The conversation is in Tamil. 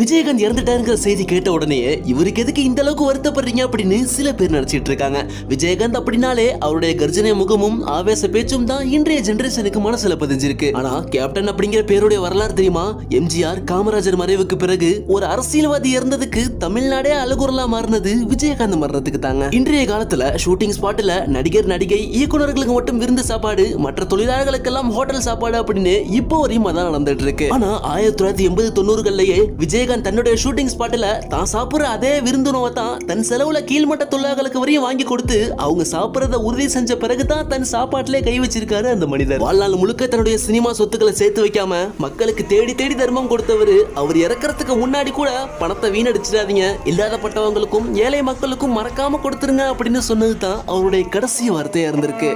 விஜயகாந்த் இறந்துட்டாருங்கிற செய்தி கேட்ட உடனே இவருக்கு எதுக்கு இந்த அளவுக்கு வருத்தப்படுறீங்க அப்படின்னு சில பேர் நினைச்சிட்டு இருக்காங்க. விஜயகாந்த் அப்படின்னாலே அவருடைய கர்ஜனை முகமும் ஆவேச பேச்சும் தான் இன்றைய ஜெனரேஷனுக்கு மனசுல பதிஞ்சிருக்கு. ஆனா கேப்டன் அப்படிங்கிற பேருடைய வரலாறு தெரியுமா? எம்ஜிஆர் காமராஜர் மறைவுக்கு பிறகு ஒரு அரசியல்வாதி இறந்ததுக்கு தமிழ்நாடே அழகுறலா மாறினது விஜயகாந்த் மரணத்துக்கு தாங்க. இன்றைய காலத்துல ஷூட்டிங் ஸ்பாட்ல நடிகர் நடிகை இயக்குநர்களுக்கு மட்டும் விருந்து சாப்பாடு, மற்ற தொழிலாளர்களுக்கெல்லாம் ஹோட்டல் சாப்பாடு அப்படின்னு இப்போ வரையும் அதான் நடந்துட்டு இருக்கு. ஆனா 1980 90களிலேயே விஜயகாந்த் தன்னுடைய ஷூட்டிங் ஸ்பாட்ல தான் சாப்பிடுற அதே விருந்துணவை தான் தன் செலவுல கீழ்மட்ட தொழிலாளர்களுக்கு வரையும் வாங்கி கொடுத்து அவங்க சாப்பிடுறத உறுதி செஞ்ச பிறகுதான் தன் சாப்பாட்டிலே கை வச்சிருக்காரு அந்த மனிதர். வாழ்நாள் முழுக்க தன்னுடைய சினிமா சொத்துக்களை சேர்த்து வைக்காம மக்களுக்கு தேடி தேடி தர்மம் கொடுத்தவர். அவர் இறக்கறதுக்கு முன்னாடி கூட பணத்தை வீணடிச்சிடாதீங்க, இல்லாதப்பட்டவங்களுக்கும் ஏழை மக்களுக்கும் மறக்காம கொடுத்துருங்க அப்படின்னு சொன்னது தான் அவருடைய கடைசி வார்த்தையா இருந்திருக்கு.